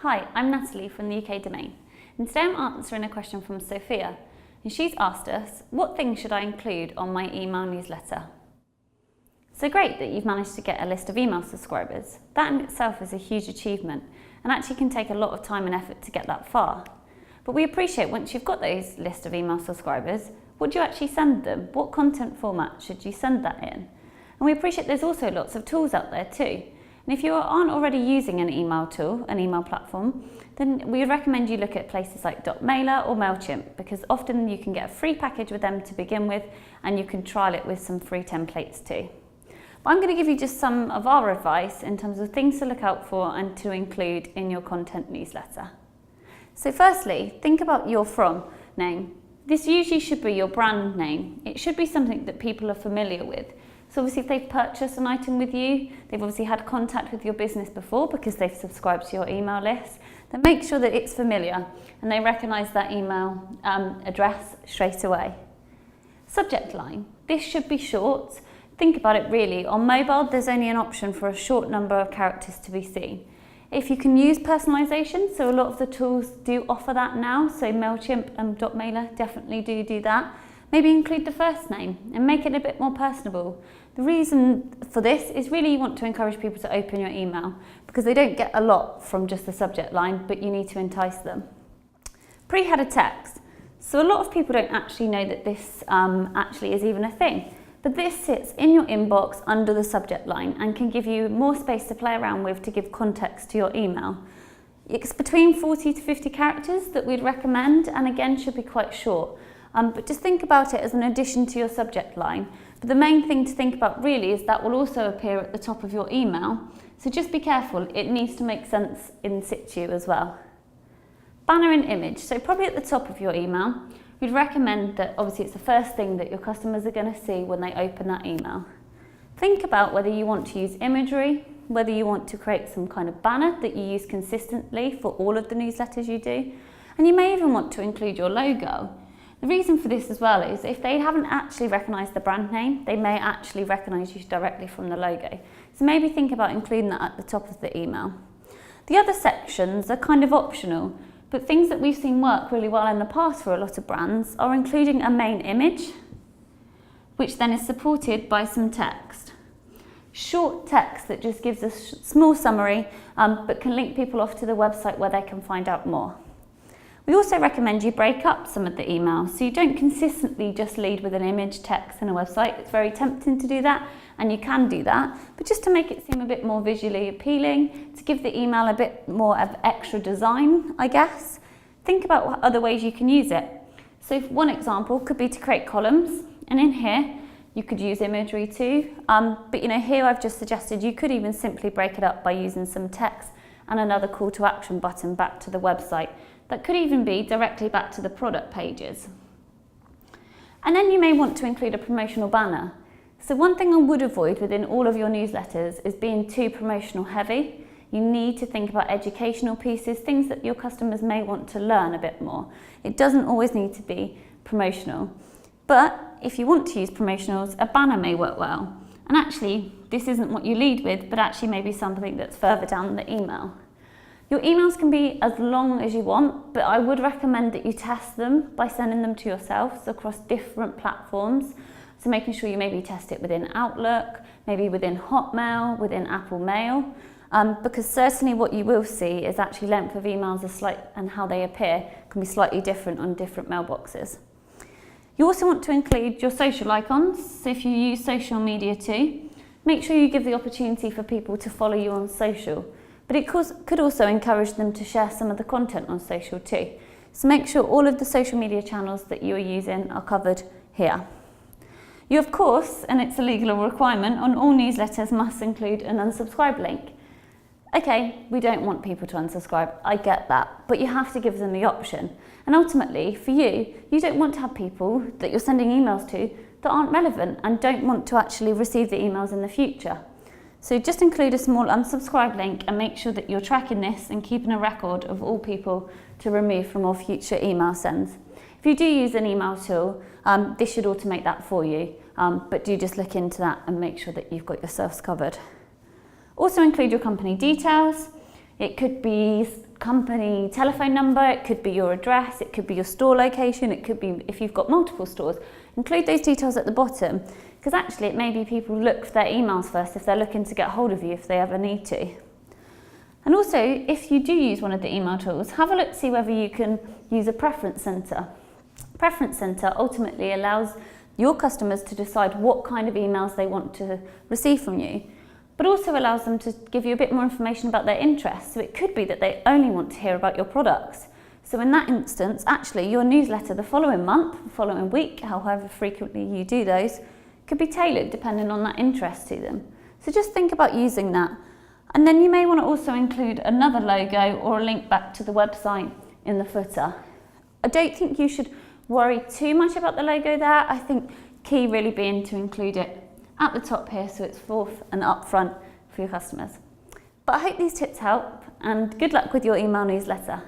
Hi, I'm Natalie from the UK Domain, and today I'm answering a question from Sophia, and she's asked us, what things should I include on my email newsletter? So great that you've managed to get a list of email subscribers. That in itself is a huge achievement, and actually can take a lot of time and effort to get that far. But we appreciate once you've got those list of email subscribers, what do you actually send them? What content format should you send that in? And we appreciate there's also lots of tools out there too. And if you aren't already using an email tool, an email platform, then we recommend you look at places like .mailer or MailChimp, because often you can get a free package with them to begin with, and you can trial it with some free templates too. But I'm going to give you just some of our advice in terms of things to look out for and to include in your content newsletter. So firstly, think about your from name. This usually should be your brand name. It should be something that people are familiar with. So obviously if they've purchased an item with you, they've obviously had contact with your business before because they've subscribed to your email list, then make sure that it's familiar and they recognise that email address straight away. Subject line. This should be short. Think about it really. On mobile, there's only an option for a short number of characters to be seen. If you can use personalisation, so a lot of the tools do offer that now, so MailChimp and .mailer definitely do that. Maybe include the first name and make it a bit more personable. The reason for this is really you want to encourage people to open your email because they don't get a lot from just the subject line, but you need to entice them. Pre-header text. So a lot of people don't actually know that this actually is even a thing, but this sits in your inbox under the subject line and can give you more space to play around with to give context to your email. It's between 40 to 50 characters that we'd recommend, and again should be quite short. But just think about it as an addition to your subject line. But the main thing to think about really is that will also appear at the top of your email. So just be careful, it needs to make sense in situ as well. Banner and image. So probably at the top of your email, we'd recommend that obviously it's the first thing that your customers are going to see when they open that email. Think about whether you want to use imagery, whether you want to create some kind of banner that you use consistently for all of the newsletters you do, and you may even want to include your logo. The reason for this as well is if they haven't actually recognised the brand name, they may actually recognise you directly from the logo. So maybe think about including that at the top of the email. The other sections are kind of optional, but things that we've seen work really well in the past for a lot of brands are including a main image, which then is supported by some text. Short text that just gives a small summary, but can link people off to the website where they can find out more. We also recommend you break up some of the emails, so you don't consistently just lead with an image, text and a website. It's very tempting to do that, and you can do that, but just to make it seem a bit more visually appealing, to give the email a bit more of extra design, I guess, think about what other ways you can use it. So one example could be to create columns, and in here you could use imagery too, but here I've just suggested you could even simply break it up by using some text and another call to action button back to the website. That could even be directly back to the product pages. And then you may want to include a promotional banner. So one thing I would avoid within all of your newsletters is being too promotional heavy. You need to think about educational pieces, things that your customers may want to learn a bit more. It doesn't always need to be promotional. But if you want to use promotionals, a banner may work well. And actually, this isn't what you lead with, but actually maybe something that's further down the email. Your emails can be as long as you want, but I would recommend that you test them by sending them to yourselves across different platforms. So making sure you maybe test it within Outlook, maybe within Hotmail, within Apple Mail, because certainly what you will see is actually length of emails and how they appear can be slightly different on different mailboxes. You also want to include your social icons. So if you use social media too, make sure you give the opportunity for people to follow you on social. But it could also encourage them to share some of the content on social too. So make sure all of the social media channels that you are using are covered here. You of course, and it's a legal requirement, on all newsletters must include an unsubscribe link. Okay, we don't want people to unsubscribe, I get that, but you have to give them the option. And ultimately, for you, you don't want to have people that you're sending emails to that aren't relevant and don't want to actually receive the emails in the future. So just include a small unsubscribe link and make sure that you're tracking this and keeping a record of all people to remove from all future email sends. If you do use an email tool, this should automate that for you, but do just look into that and make sure that you've got yourselves covered. Also include your company details. It could be company telephone number, it could be your address, it could be your store location, it could be if you've got multiple stores. Include those details at the bottom, because actually it may be people look for their emails first if they're looking to get hold of you if they ever need to. And also, if you do use one of the email tools, have a look to see whether you can use a preference center. Preference center ultimately allows your customers to decide what kind of emails they want to receive from you, but also allows them to give you a bit more information about their interests. So it could be that they only want to hear about your products. So in that instance, actually your newsletter the following month, the following week, however frequently you do those, could be tailored depending on that interest to them. So just think about using that. And then you may want to also include another logo or a link back to the website in the footer. I don't think you should worry too much about the logo there. I think key really being to include it at the top here so it's forth and up front for your customers. But I hope these tips help, and good luck with your email newsletter.